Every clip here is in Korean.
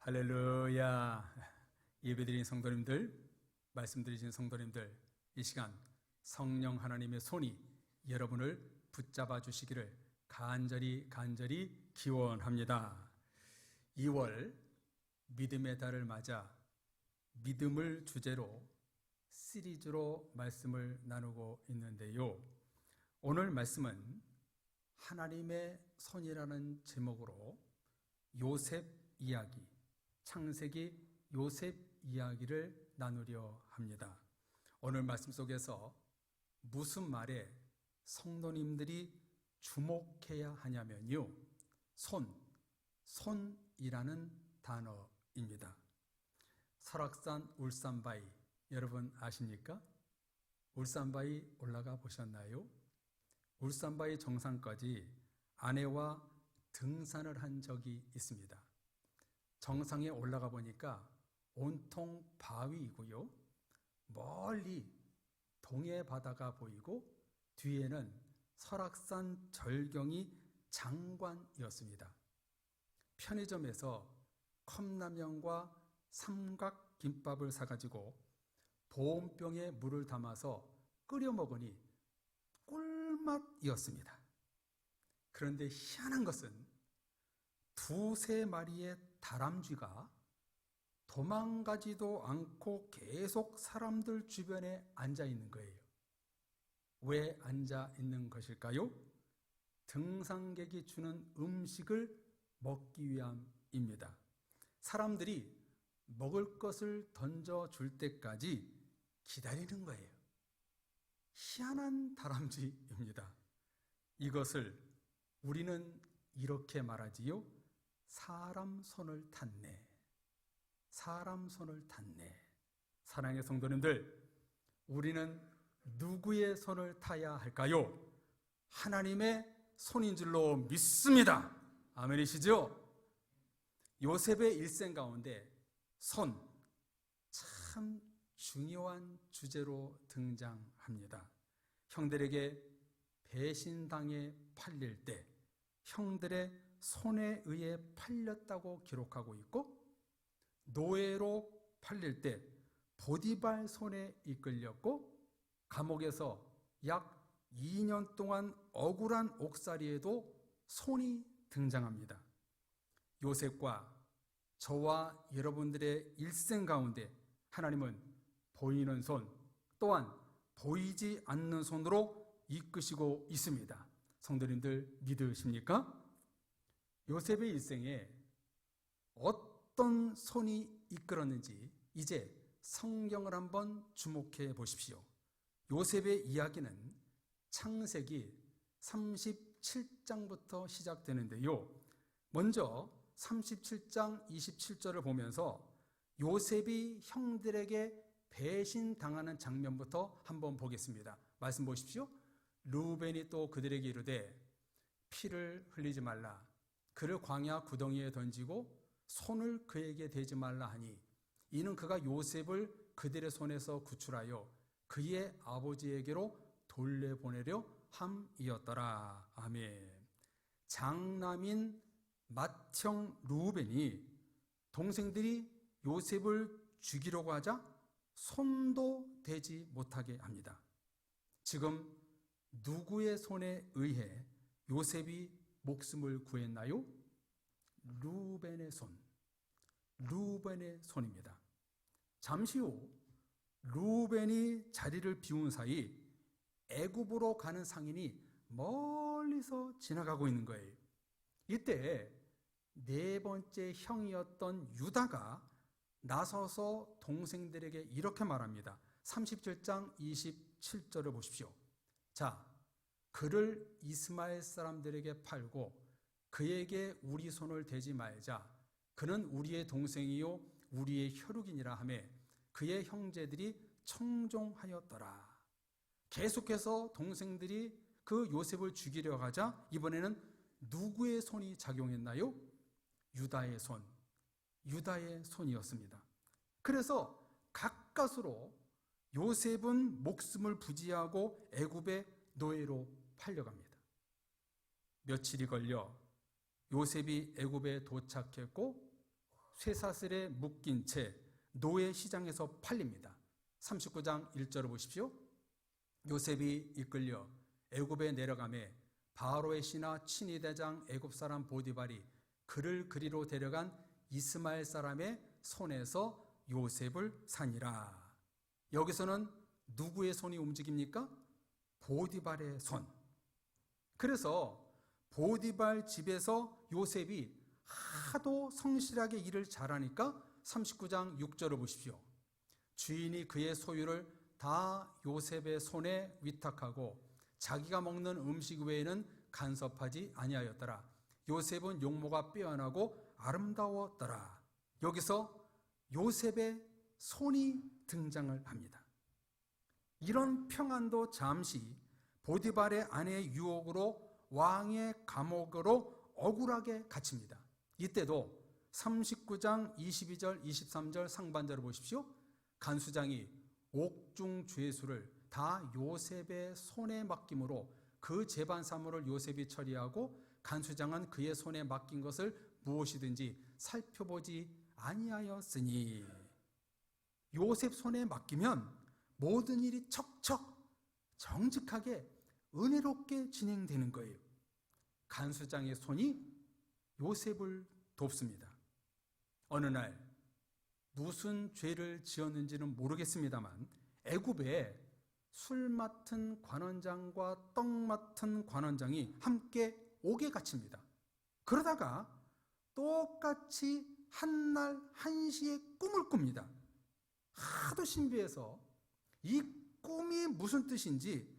할렐루야. 예배드린 성도님들, 말씀드리신 성도님들, 이 시간 성령 하나님의 손이 여러분을 붙잡아 주시기를 간절히 기원합니다. 2월 믿음의 달을 맞아 믿음을 주제로 시리즈로 말씀을 나누고 있는데요. 오늘 말씀은 하나님의 손이라는 제목으로 요셉 이야기, 창세기 요셉 이야기를 나누려 합니다. 오늘 말씀 속에서 무슨 말에 성도님들이 주목해야 하냐면요, 손이라는 단어입니다. 설악산 울산바위 여러분 아십니까? 울산바위 올라가 보셨나요? 울산바위 정상까지 아내와 등산을 한 적이 있습니다. 정상에 올라가 보니까 온통 바위이고요, 멀리 동해 바다가 보이고 뒤에는 설악산 절경이 장관이었습니다. 편의점에서 컵라면과 삼각김밥을 사가지고 보온병에 물을 담아서 끓여 먹으니 꿀맛이었습니다. 그런데 희한한 것은 두세 마리의 다람쥐가 도망가지도 않고 계속 사람들 주변에 앉아 있는 거예요. 왜 앉아 있는 것일까요? 등산객이 주는 음식을 먹기 위함입니다. 사람들이 먹을 것을 던져줄 때까지 기다리는 거예요. 희한한 다람쥐입니다. 이것을 우리는 이렇게 말하지요. 사람 손을 탔네. 사람 손을 탔네. 사랑의 성도님들, 우리는 누구의 손을 타야 할까요? 하나님의 손인 줄로 믿습니다. 아멘이시죠? 요셉의 일생 가운데 손, 참 중요한 주제로 등장합니다. 형들에게 배신당해 팔릴 때 형들의 손에 의해 팔렸다고 기록하고 있고, 노예로 팔릴 때 보디발 손에 이끌렸고, 감옥에서 약 2년 동안 억울한 옥살이에도 손이 등장합니다. 요셉과 저와 여러분들의 일생 가운데 하나님은 보이는 손, 또한 보이지 않는 손으로 이끄시고 있습니다. 성도님들 믿으십니까? 요셉의 일생에 어떤 손이 이끌었는지 이제 성경을 한번 주목해 보십시오. 요셉의 이야기는 창세기 37장부터 시작되는데요. 먼저 37장 27절을 보면서 요셉이 형들에게 배신당하는 장면부터 한번 보겠습니다. 말씀 보십시오. 르우벤이 또 그들에게 이르되 피를 흘리지 말라. 그를 광야 구덩이에 던지고 손을 그에게 대지 말라 하니, 이는 그가 요셉을 그들의 손에서 구출하여 그의 아버지에게로 돌려보내려 함이었더라. 아멘. 장남인 맏형 르우벤이 동생들이 요셉을 죽이려고 하자 손도 대지 못하게 합니다. 지금 누구의 손에 의해 요셉이 목숨을 구했나요? 르우벤의 손, 르우벤의 손입니다. 잠시 후 르우벤이 자리를 비운 사이 애굽으로 가는 상인이 멀리서 지나가고 있는 거예요. 이때 네 번째 형이었던 유다가 나서서 동생들에게 이렇게 말합니다. 37장 27절을 보십시오. 자, 그를 이스마엘 사람들에게 팔고 그에게 우리 손을 대지 말자. 그는 우리의 동생이요 우리의 혈육이니라 하며 그의 형제들이 청종하였더라. 계속해서 동생들이 그 요셉을 죽이려 하자 이번에는 누구의 손이 작용했나요? 유다의 손, 유다의 손이었습니다. 그래서 가까스로 요셉은 목숨을 부지하고 애굽의 노예로 팔려갑니다. 며칠이 걸려 요셉이 애굽에 도착했고 쇠사슬에 묶인 채 노예 시장에서 팔립니다. 39장 1절을 보십시오. 요셉이 이끌려 애굽에 내려가매 바로의 신하 친위대장 애굽 사람 보디발이 그를 그리로 데려간 이스마엘 사람의 손에서 요셉을 사니라. 여기서는 누구의 손이 움직입니까? 보디발의 손. 그래서 보디발 집에서 요셉이 하도 성실하게 일을 잘하니까 39장 6절을 보십시오. 주인이 그의 소유를 다 요셉의 손에 위탁하고 자기가 먹는 음식 외에는 간섭하지 아니하였더라. 요셉은 용모가 빼어나고 아름다웠더라. 여기서 요셉의 손이 등장을 합니다. 이런 평안도 잠시 보디발의 아내의 유혹으로 왕의 감옥으로 억울하게 갇힙니다. 이때도 39장 22절 23절 상반절을 보십시오. 간수장이 옥중 죄수를 다 요셉의 손에 맡김으로 그 재반 사물을 요셉이 처리하고 간수장은 그의 손에 맡긴 것을 무엇이든지 살펴보지 아니하였으니. 요셉 손에 맡기면 모든 일이 척척 정직하게 은혜롭게 진행되는 거예요. 간수장의 손이 요셉을 돕습니다. 어느 날 무슨 죄를 지었는지는 모르겠습니다만 애굽에 술 맡은 관원장과 떡 맡은 관원장이 함께 옥에 갇힙니다. 그러다가 똑같이 한날 한시에 꿈을 꿉니다. 하도 신비해서 이 꿈이 무슨 뜻인지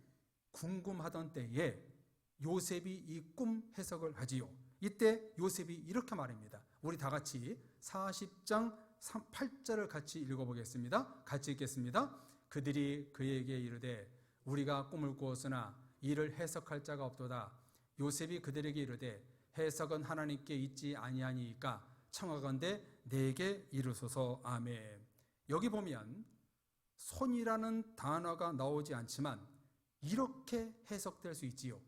궁금하던 때에 요셉이 이 꿈 해석을 하지요. 이때 요셉이 이렇게 말합니다. 우리 다 같이 40장 8절을 같이 읽어보겠습니다. 같이 읽겠습니다. 그들이 그에게 이르되 우리가 꿈을 꾸었으나 이를 해석할 자가 없도다. 요셉이 그들에게 이르되 해석은 하나님께 있지 아니하니이까 청하건대 내게 이르소서. 아멘. 여기 보면 손이라는 단어가 나오지 않지만 이렇게 해석될 수 있지요.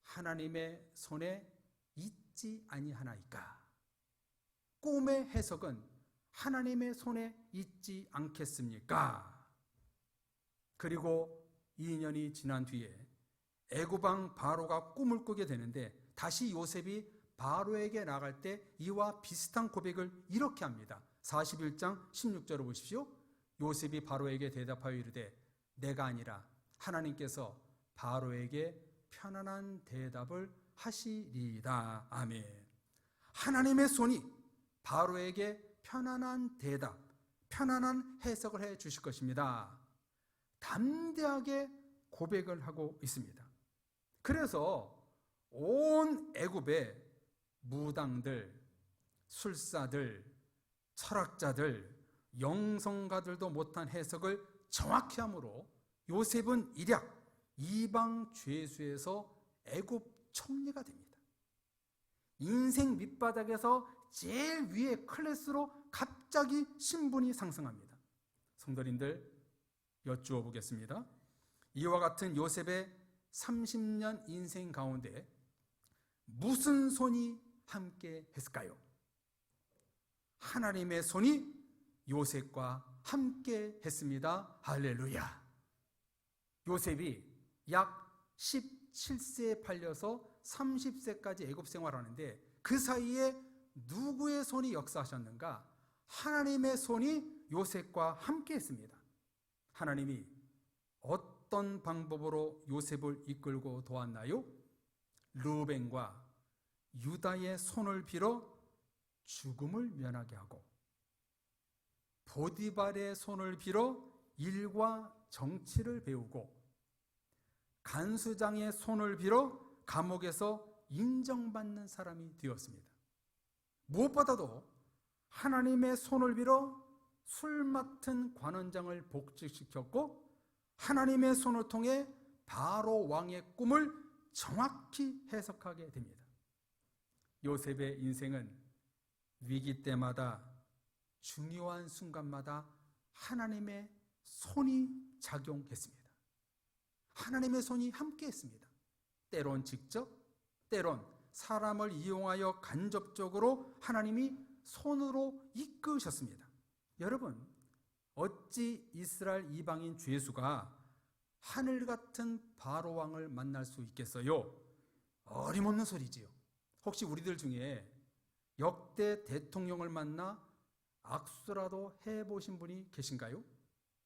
하나님의 손에 있지 아니하나이까. 꿈의 해석은 하나님의 손에 있지 않겠습니까? 그리고 2년이 지난 뒤에 애굽왕 바로가 꿈을 꾸게 되는데 다시 요셉이 바로에게 나갈 때 이와 비슷한 고백을 이렇게 합니다. 41장 16절을 보십시오. 요셉이 바로에게 대답하여 이르되 내가 아니라 하나님께서 바로에게 편안한 대답을 하시리이다. 아멘. 하나님의 손이 바로에게 편안한 대답, 편안한 해석을 해 주실 것입니다. 담대하게 고백을 하고 있습니다. 그래서 온 애굽의 무당들, 술사들, 철학자들, 영성가들도 못한 해석을 정확히 함으로 요셉은 일약 이방 죄수에서 애굽 총리가 됩니다. 인생 밑바닥에서 제일 위의 클래스로 갑자기 신분이 상승합니다. 성도님들 여쭈어 보겠습니다. 이와 같은 요셉의 30년 인생 가운데 무슨 손이 함께 했을까요? 하나님의 손이 요셉과 함께 했습니다. 할렐루야. 요셉이 약 17세에 팔려서 30세까지 애굽 생활하는데 그 사이에 누구의 손이 역사하셨는가? 하나님의 손이 요셉과 함께 했습니다. 하나님이 어떤 방법으로 요셉을 이끌고 도왔나요? 르우벤과 유다의 손을 빌어 죽음을 면하게 하고 보디발의 손을 빌어 일과 정치를 배우고 간수장의 손을 빌어 감옥에서 인정받는 사람이 되었습니다. 무엇보다도 하나님의 손을 빌어 술 맡은 관원장을 복직시켰고 하나님의 손을 통해 바로 왕의 꿈을 정확히 해석하게 됩니다. 요셉의 인생은 위기 때마다 중요한 순간마다 하나님의 손이 작용했습니다. 하나님의 손이 함께했습니다. 때론 직접, 때론 사람을 이용하여 간접적으로 하나님이 손으로 이끄셨습니다. 여러분, 어찌 이스라엘 이방인 죄수가 하늘 같은 바로 왕을 만날 수 있겠어요? 어림없는 소리지요. 혹시 우리들 중에 역대 대통령을 만나 악수라도 해보신 분이 계신가요?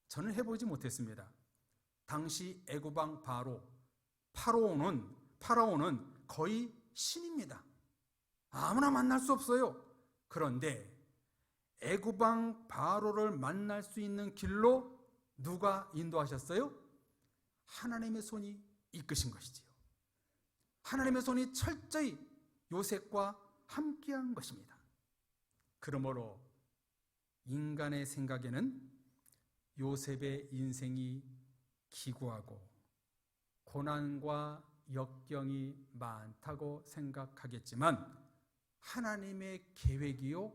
저는 해보지 못했습니다. 당시 애굽왕 파라오는 거의 신입니다. 아무나 만날 수 없어요. 그런데 애굽왕 바로를 만날 수 있는 길로 누가 인도하셨어요? 하나님의 손이 이끄신 것이지요. 하나님의 손이 철저히 요셉과 함께한 것입니다. 그러므로 인간의 생각에는 요셉의 인생이 기구하고 고난과 역경이 많다고 생각하겠지만 하나님의 계획이요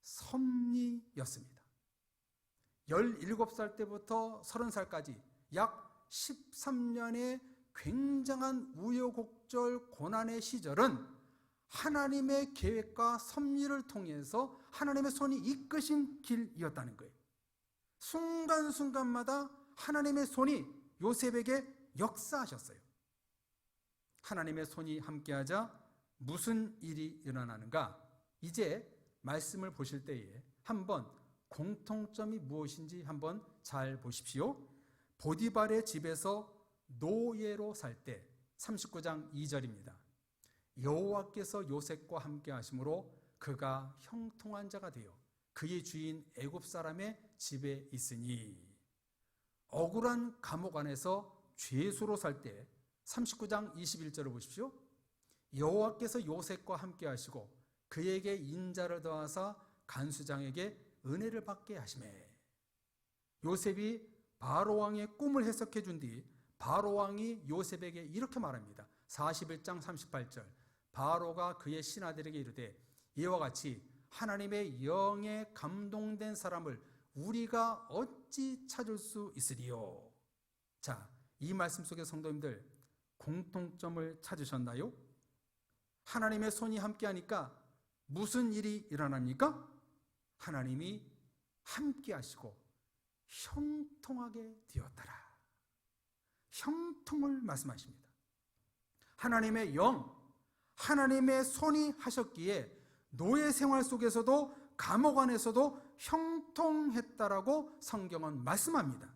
섭리였습니다. 17살 때부터 30살까지 약 13년의 굉장한 우여곡절 고난의 시절은 하나님의 계획과 섭리를 통해서 하나님의 손이 이끄신 길이었다는 거예요. 순간순간마다 하나님의 손이 요셉에게 역사하셨어요. 하나님의 손이 함께하자 무슨 일이 일어나는가? 이제 말씀을 보실 때에 한번 공통점이 무엇인지 한번 잘 보십시오. 보디발의 집에서 노예로 살 때 39장 2절입니다. 여호와께서 요셉과 함께 하심으로 그가 형통한 자가 되어 그의 주인 애굽 사람의 집에 있으니, 억울한 감옥 안에서 죄수로 살 때 39장 21절을 보십시오. 여호와께서 요셉과 함께 하시고 그에게 인자를 더하사 간수장에게 은혜를 받게 하시매. 요셉이 바로왕의 꿈을 해석해 준 뒤 바로왕이 요셉에게 이렇게 말합니다. 41장 38절. 바로가 그의 신하들에게 이르되 이와 같이 하나님의 영에 감동된 사람을 우리가 어찌 찾을 수 있으리요. 자, 이 말씀 속의 성도님들 공통점을 찾으셨나요? 하나님의 손이 함께하니까 무슨 일이 일어납니까? 하나님이 함께하시고 형통하게 되었더라. 형통을 말씀하십니다. 하나님의 영, 하나님의 손이 하셨기에 노예 생활 속에서도 감옥 안에서도 형통했다라고 성경은 말씀합니다.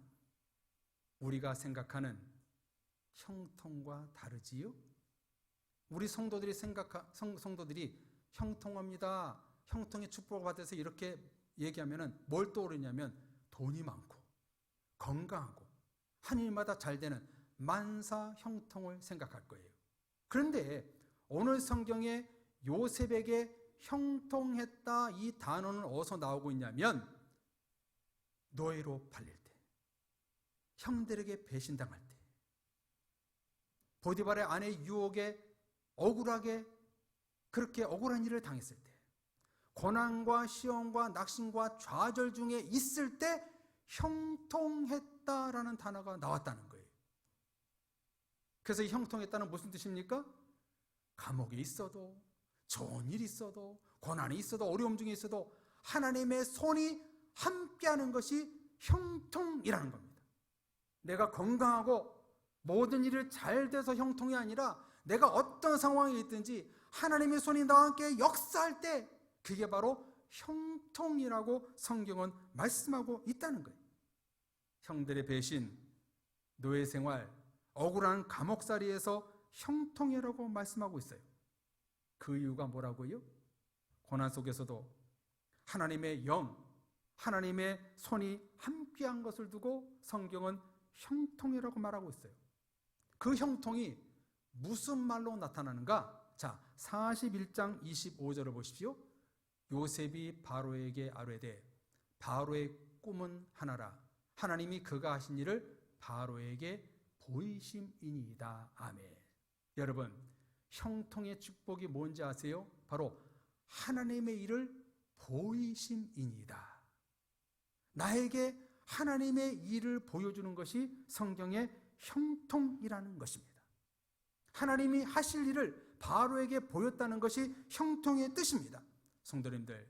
우리가 생각하는 형통과 다르지요? 우리 성도들이 성도들이 형통합니다, 형통의 축복을 받아서 이렇게 얘기하면 뭘 떠오르냐면 돈이 많고 건강하고 하늘마다 잘 되는 만사 형통을 생각할 거예요. 그런데 오늘 성경에 요셉에게 형통했다 이 단어는 어디서 나오고 있냐면 노예로 팔릴 때, 형들에게 배신당할 때, 보디발의 아내 유혹에 억울하게 그렇게 억울한 일을 당했을 때, 고난과 시험과 낙심과 좌절 중에 있을 때 형통했다라는 단어가 나왔다는 거예요. 그래서 이 형통했다는 무슨 뜻입니까? 감옥에 있어도, 좋은 일이 있어도, 고난이 있어도, 어려움 중에 있어도 하나님의 손이 함께하는 것이 형통이라는 겁니다. 내가 건강하고 모든 일이 잘 돼서 형통이 아니라 내가 어떤 상황에 있든지 하나님의 손이 나와 함께 역사할 때 그게 바로 형통이라고 성경은 말씀하고 있다는 거예요. 형들의 배신, 노예 생활, 억울한 감옥살이에서 형통이라고 말씀하고 있어요. 그 이유가 뭐라고요? 고난 속에서도 하나님의 영, 하나님의 손이 함께한 것을 두고 성경은 형통이라고 말하고 있어요. 그 형통이 무슨 말로 나타나는가? 자, 41장 25절을 보십시오. 요셉이 바로에게 아뢰되 바로의 꿈은 하나라. 하나님이 그가 하신 일을 바로에게 보이심이니이다. 아멘. 여러분, 형통의 축복이 뭔지 아세요? 바로 하나님의 일을 보이심이니이다. 나에게 하나님의 일을 보여주는 것이 성경의 형통이라는 것입니다. 하나님이 하실 일을 바로에게 보였다는 것이 형통의 뜻입니다. 성도님들,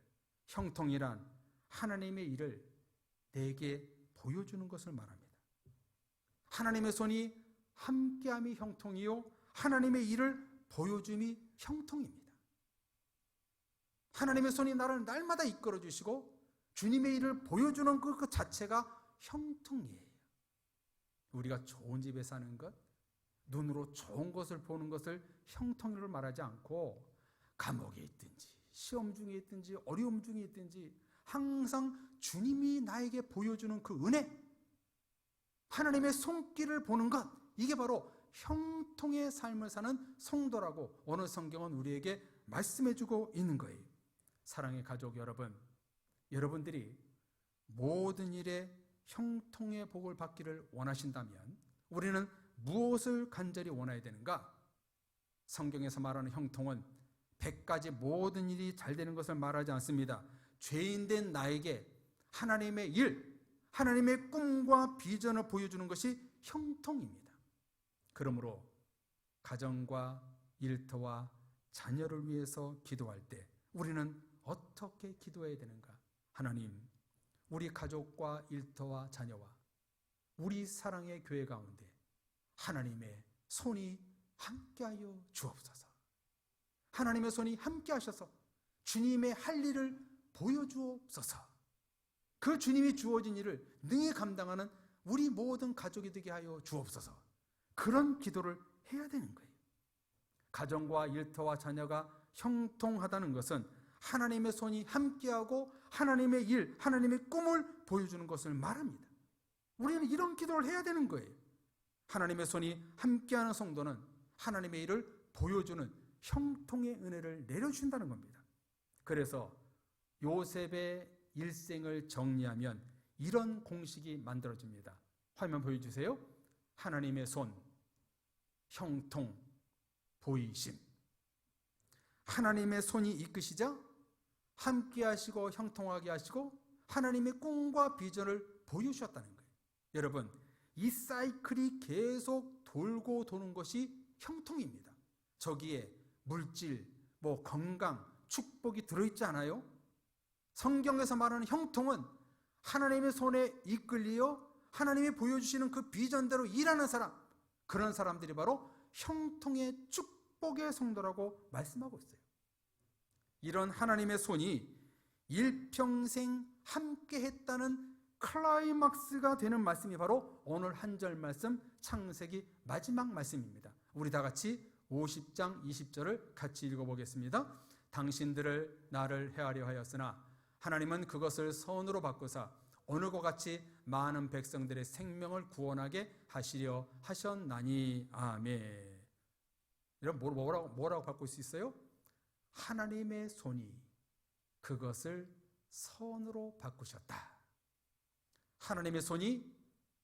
형통이란 하나님의 일을 내게 보여주는 것을 말합니다. 하나님의 손이 함께함이 형통이요, 하나님의 일을 보여줌이 형통입니다. 하나님의 손이 나를 날마다 이끌어 주시고 주님의 일을 보여주는 그 자체가 형통이에요. 우리가 좋은 집에 사는 것, 눈으로 좋은 것을 보는 것을 형통이라고 말하지 않고, 감옥에 있든지 시험 중에 있든지 어려움 중에 있든지 항상 주님이 나에게 보여주는 그 은혜, 하나님의 손길을 보는 것, 이게 바로 형통의 삶을 사는 성도라고 오늘 성경은 우리에게 말씀해주고 있는 거예요. 사랑의 가족 여러분, 여러분들이 모든 일에 형통의 복을 받기를 원하신다면 우리는 무엇을 간절히 원해야 되는가? 성경에서 말하는 형통은 100가지 모든 일이 잘 되는 것을 말하지 않습니다. 죄인된 나에게 하나님의 일, 하나님의 꿈과 비전을 보여주는 것이 형통입니다. 그러므로 가정과 일터와 자녀를 위해서 기도할 때 우리는 어떻게 기도해야 되는가? 하나님, 우리 가족과 일터와 자녀와 우리 사랑의 교회 가운데 하나님의 손이 함께하여 주옵소서. 하나님의 손이 함께하셔서 주님의 할 일을 보여주옵소서. 그 주님이 주어진 일을 능히 감당하는 우리 모든 가족이 되게 하여 주옵소서. 그런 기도를 해야 되는 거예요. 가정과 일터와 자녀가 형통하다는 것은 하나님의 손이 함께하고 하나님의 일, 하나님의 꿈을 보여주는 것을 말합니다. 우리는 이런 기도를 해야 되는 거예요. 하나님의 손이 함께하는 성도는 하나님의 일을 보여주는 형통의 은혜를 내려주신다는 겁니다. 그래서 요셉의 일생을 정리하면 이런 공식이 만들어집니다. 화면 보여주세요. 하나님의 손, 형통, 보이심. 하나님의 손이 이끄시자 함께 하시고 형통하게 하시고 하나님의 꿈과 비전을 보여주셨다는 거예요. 여러분, 이 사이클이 계속 돌고 도는 것이 형통입니다. 저기에 물질, 건강, 축복이 들어있지 않아요? 성경에서 말하는 형통은 하나님의 손에 이끌리어 하나님이 보여주시는 그 비전대로 일하는 사람, 그런 사람들이 바로 형통의 축복의 성도라고 말씀하고 있어요. 이런 하나님의 손이 일평생 함께 했다는 클라이막스가 되는 말씀이 바로 오늘 한 절 말씀, 창세기 마지막 말씀입니다. 우리 다 같이 50장 20절을 같이 읽어보겠습니다. 당신들을 나를 헤아려 하였으나 하나님은 그것을 선으로 바꾸사 어느 것 같이 많은 백성들의 생명을 구원하게 하시려 하셨나니. 아멘. 이런 뭐라고 바꿀 수 있어요? 하나님의 손이 그것을 선으로 바꾸셨다. 하나님의 손이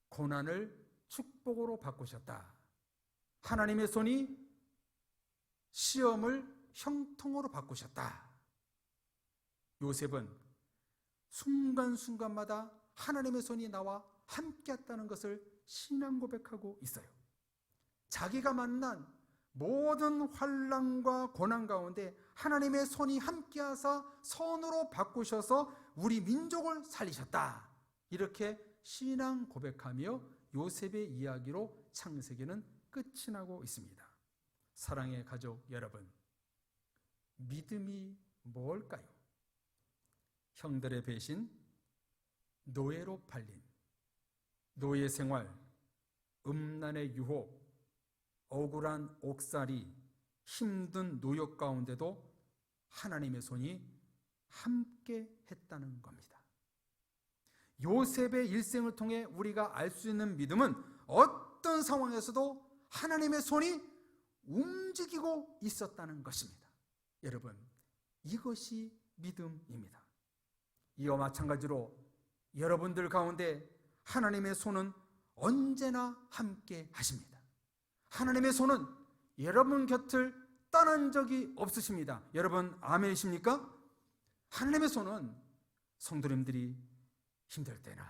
고난을 축복으로 바꾸셨다. 하나님의 손이 시험을 형통으로 바꾸셨다. 요셉은 순간순간마다 하나님의 손이 나와 함께했다는 것을 신앙 고백하고 있어요. 자기가 만난 모든 환난과 고난 가운데 하나님의 손이 함께하사 선으로 바꾸셔서 우리 민족을 살리셨다. 이렇게 신앙 고백하며 요셉의 이야기로 창세기는 끝이 나고 있습니다. 사랑의 가족 여러분, 믿음이 뭘까요? 형들의 배신, 노예로 팔림, 노예 생활, 음란의 유혹, 억울한 옥살이, 힘든 노역 가운데도 하나님의 손이 함께 했다는 겁니다. 요셉의 일생을 통해 우리가 알 수 있는 믿음은 어떤 상황에서도 하나님의 손이 움직이고 있었다는 것입니다. 여러분, 이것이 믿음입니다. 이와 마찬가지로 여러분들 가운데 하나님의 손은 언제나 함께 하십니다. 하나님의 손은 여러분 곁을 떠난 적이 없으십니다. 여러분 아멘이십니까? 하나님의 손은 성도님들이 힘들 때나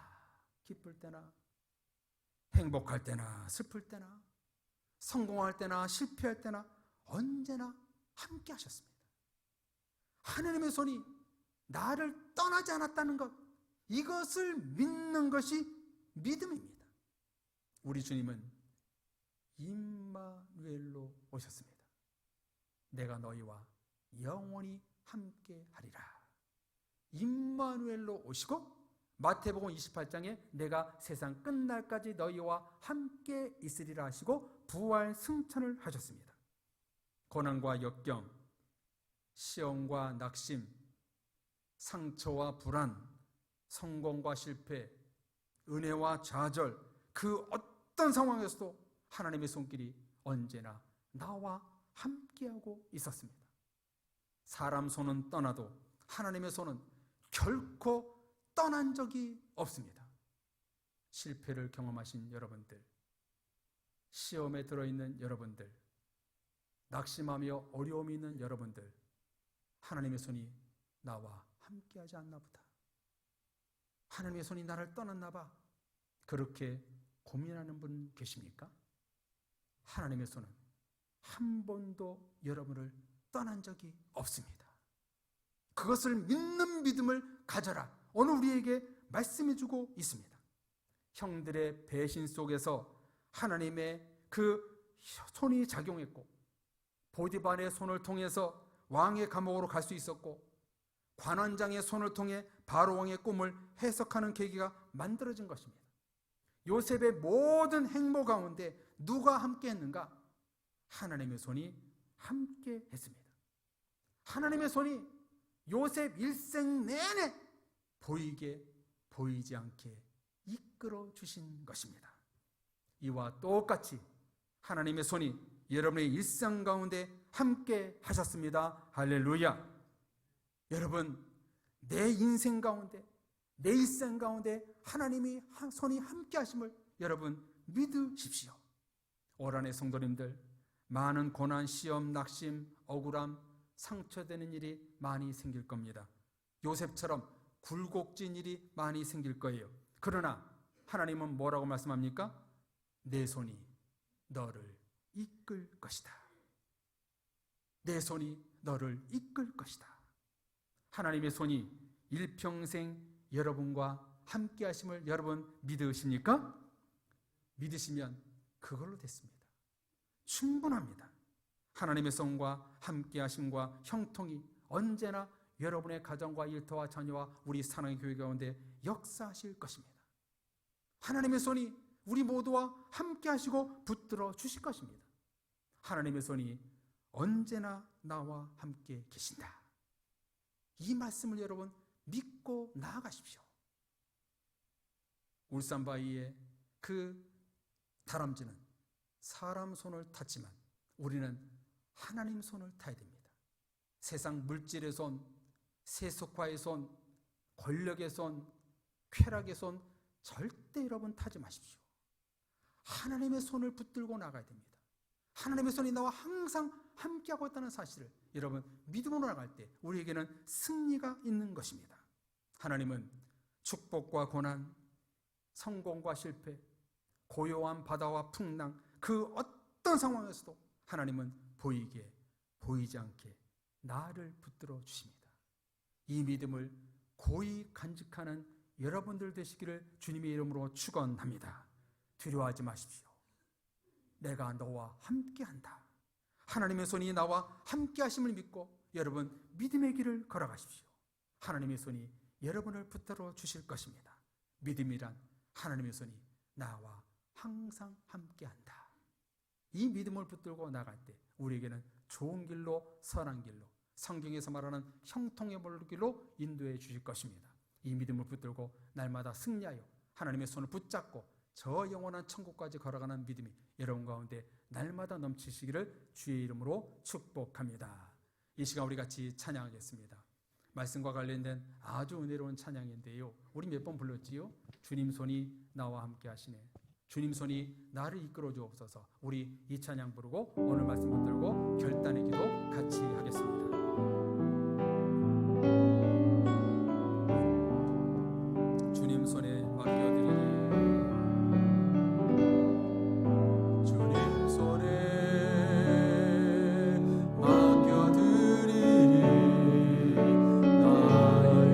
기쁠 때나 행복할 때나 슬플 때나 성공할 때나 실패할 때나 언제나 함께 하셨습니다. 하나님의 손이 나를 떠나지 않았다는 것, 이것을 믿는 것이 믿음입니다. 우리 주님은 임마누엘로 오셨습니다. 내가 너희와 영원히 함께 하리라. 임마누엘로 오시고 마태복음 28장에 내가 세상 끝날까지 너희와 함께 있으리라 하시고 부활 승천을 하셨습니다. 고난과 역경, 시험과 낙심, 상처와 불안, 성공과 실패, 은혜와 좌절, 그 어떤 상황에서도 하나님의 손길이 언제나 나와 함께하고 있었습니다. 사람 손은 떠나도 하나님의 손은 결코 떠난 적이 없습니다. 실패를 경험하신 여러분들, 시험에 들어있는 여러분들, 낙심하며 어려움이 있는 여러분들, 하나님의 손이 나와 함께하지 않나 보다, 하나님의 손이 나를 떠났나 봐, 그렇게 고민하는 분 계십니까? 하나님의 손은 한 번도 여러분을 떠난 적이 없습니다. 그것을 믿는 믿음을 가져라. 오늘 우리에게 말씀해주고 있습니다. 형들의 배신 속에서 하나님의 그 손이 작용했고, 보디발의 손을 통해서 왕의 감옥으로 갈 수 있었고, 관원장의 손을 통해 바로 왕의 꿈을 해석하는 계기가 만들어진 것입니다. 요셉의 모든 행보 가운데 누가 함께 했는가? 하나님의 손이 함께 했습니다. 하나님의 손이 요셉 일생 내내 보이게 보이지 않게 이끌어 주신 것입니다. 이와 똑같이 하나님의 손이 여러분의 일상 가운데 함께 하셨습니다. 할렐루야. 여러분, 내 인생 가운데, 내 일생 가운데 하나님이 손이 함께 하심을 여러분 믿으십시오. 올 한해 성도님들, 많은 고난, 시험, 낙심, 억울함, 상처되는 일이 많이 생길 겁니다. 요셉처럼 굴곡진 일이 많이 생길 거예요. 그러나 하나님은 뭐라고 말씀합니까? 내 손이 너를 이끌 것이다. 내 손이 너를 이끌 것이다. 하나님의 손이 일평생 여러분과 함께 하심을 여러분 믿으십니까? 믿으시면 그걸로 됐습니다. 충분합니다. 하나님의 손과 함께 하심과 형통이 언제나 여러분의 가정과 일터와 자녀와 우리 사랑의 교회 가운데 역사하실 것입니다. 하나님의 손이 우리 모두와 함께 하시고 붙들어 주실 것입니다. 하나님의 손이 언제나 나와 함께 계신다. 이 말씀을 여러분 믿고 나아가십시오. 울산바위의 그 다람쥐는 사람 손을 탔지만 우리는 하나님 손을 타야 됩니다. 세상 물질의 손, 세속화의 손, 권력의 손, 쾌락의 손 절대 여러분 타지 마십시오. 하나님의 손을 붙들고 나가야 됩니다. 하나님의 손이 나와 항상 함께하고 있다는 사실을 여러분 믿음으로 나갈 때 우리에게는 승리가 있는 것입니다. 하나님은 축복과 고난, 성공과 실패, 고요한 바다와 풍랑, 그 어떤 상황에서도 하나님은 보이게 보이지 않게 나를 붙들어 주십니다. 이 믿음을 고이 간직하는 여러분들 되시기를 주님의 이름으로 축원합니다. 두려워하지 마십시오. 내가 너와 함께한다. 하나님의 손이 나와 함께 하심을 믿고 여러분 믿음의 길을 걸어가십시오. 하나님의 손이 여러분을 붙들어 주실 것입니다. 믿음이란 하나님의 손이 나와 항상 함께한다. 이 믿음을 붙들고 나갈 때 우리에게는 좋은 길로, 선한 길로, 성경에서 말하는 형통의 길로 인도해 주실 것입니다. 이 믿음을 붙들고 날마다 승리하여 하나님의 손을 붙잡고 저 영원한 천국까지 걸어가는 믿음이 여러분 가운데 날마다 넘치시기를 주의 이름으로 축복합니다. 이 시간 우리 같이 찬양하겠습니다. 말씀과 관련된 아주 은혜로운 찬양인데요, 우리 몇 번 불렀지요? 주님 손이 나와 함께 하시네, 주님 손이 나를 이끌어 주옵소서. 우리 이 찬양 부르고 오늘 말씀 붙들고 결단의 기도 같이 하겠습니다. 주님 손에 맡겨드리니 주님 손에 맡겨드리니 나의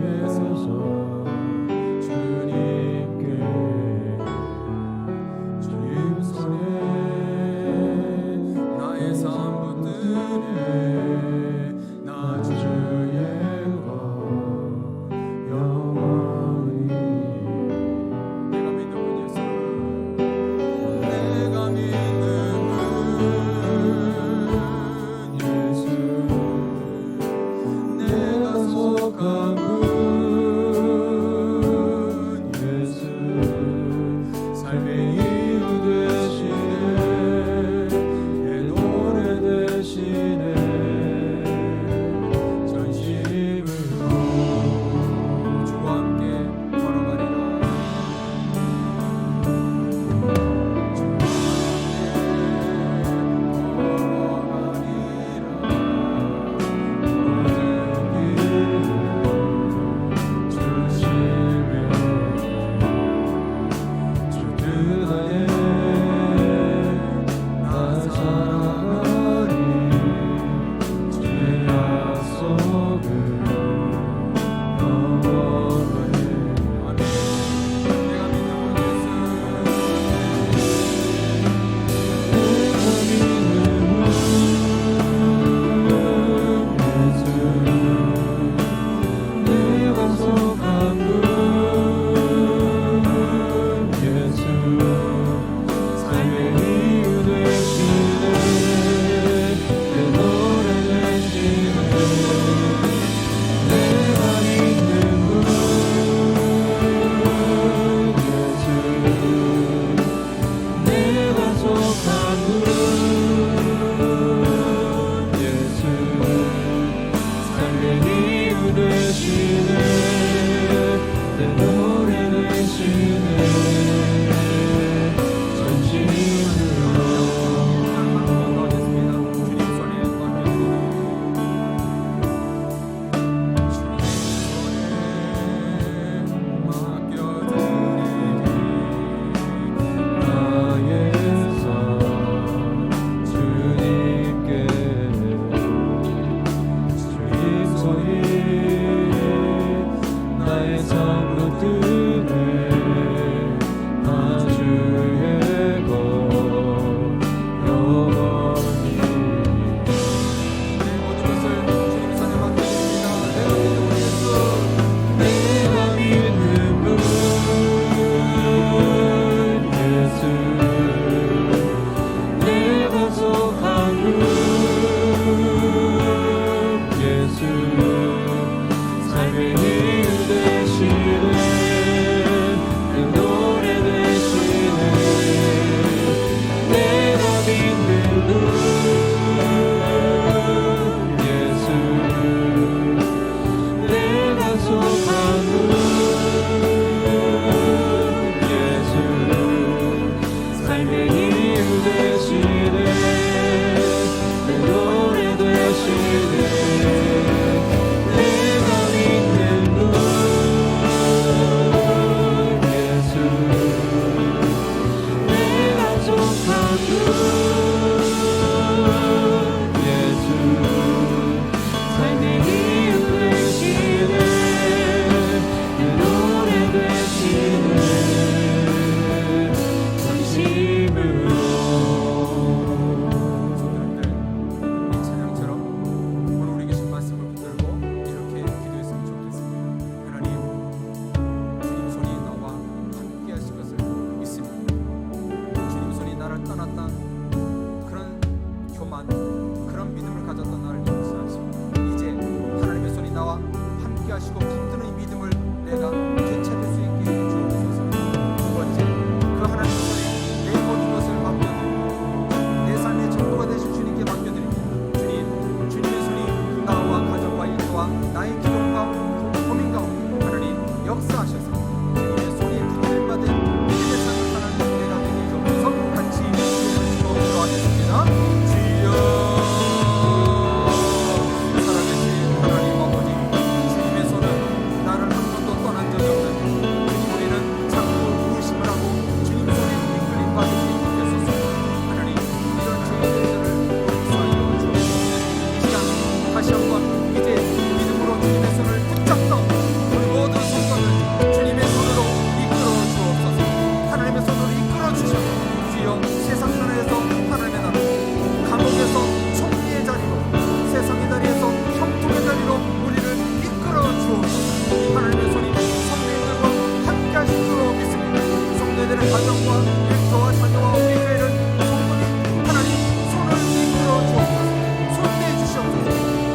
되는 가정과 일터와 자녀와 우리 교회를 충분히 하나님 손을 이끌어 주옵소서. 손대해 주시옵소서.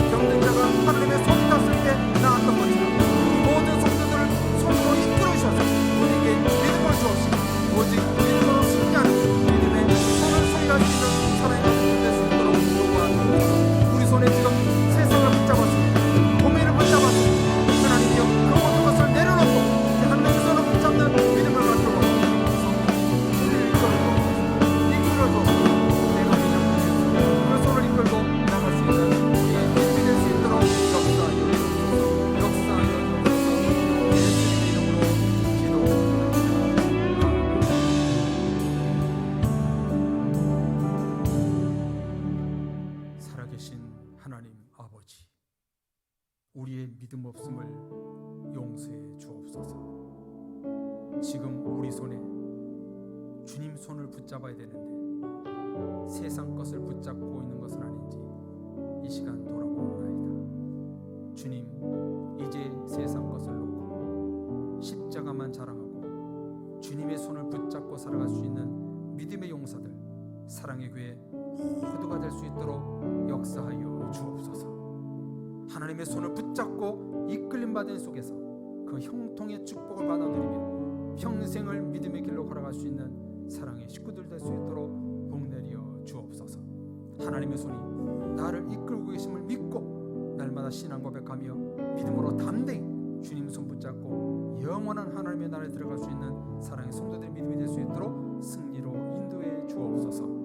병든 자가 하나님의 손 닿았을 때 나았던 것처럼 모든 성도들을 손으로 이끌어 주셔서 우리에게 믿음을 주옵시고 오직 믿음으로 승리하는 믿음의 손을 소유할 수 있는 사람의 모습이 될 수 있도록 도와주옵소서. 우리 손에 지금 세상을 붙잡았습니다. 고민을 붙잡았습니다. 하나님이여 그 모든 것을 내려놓고 하나님의 손을 붙잡는 믿음을 가지고 우리를 이끌어줘. 내가 믿는 그 손을 이끌고 나갈 수 있는 우리의 믿음이 될 수 있도록 역사하여 주옵소서. 역사하여 주옵소서. 예수님의 이름으로 기도합니다. 살아계신 하나님 아버지, 우리의 믿음 없음을 용서해 주옵소서. 지금 우리 손에 주님 손을 붙잡아야 되는데 세상 것을 붙잡고 있는 것은 아닌지 이 시간 돌아보옵나이다. 주님, 이제 세상 것을 놓고 십자가만 자랑하고 주님의 손을 붙잡고 살아갈 수 있는 믿음의 용사들, 사랑의 교회 모두가 될 수 있도록 역사하여 주옵소서. 하나님의 손을 붙잡고 이끌림 받은 속에서 그 형통의 축복을 받아 누리며 평생을 믿음의 길로 걸어갈 수 있는 사랑의 식구들 될 수 있도록 복내려 주옵소서. 하나님의 손이 나를 이끌고 계심을 믿고 날마다 신앙 고백하며 믿음으로 담대히 주님 손 붙잡고 영원한 하나님의 나라에 들어갈 수 있는 사랑의 성도들의 믿음이 될 수 있도록 승리로 인도해 주옵소서.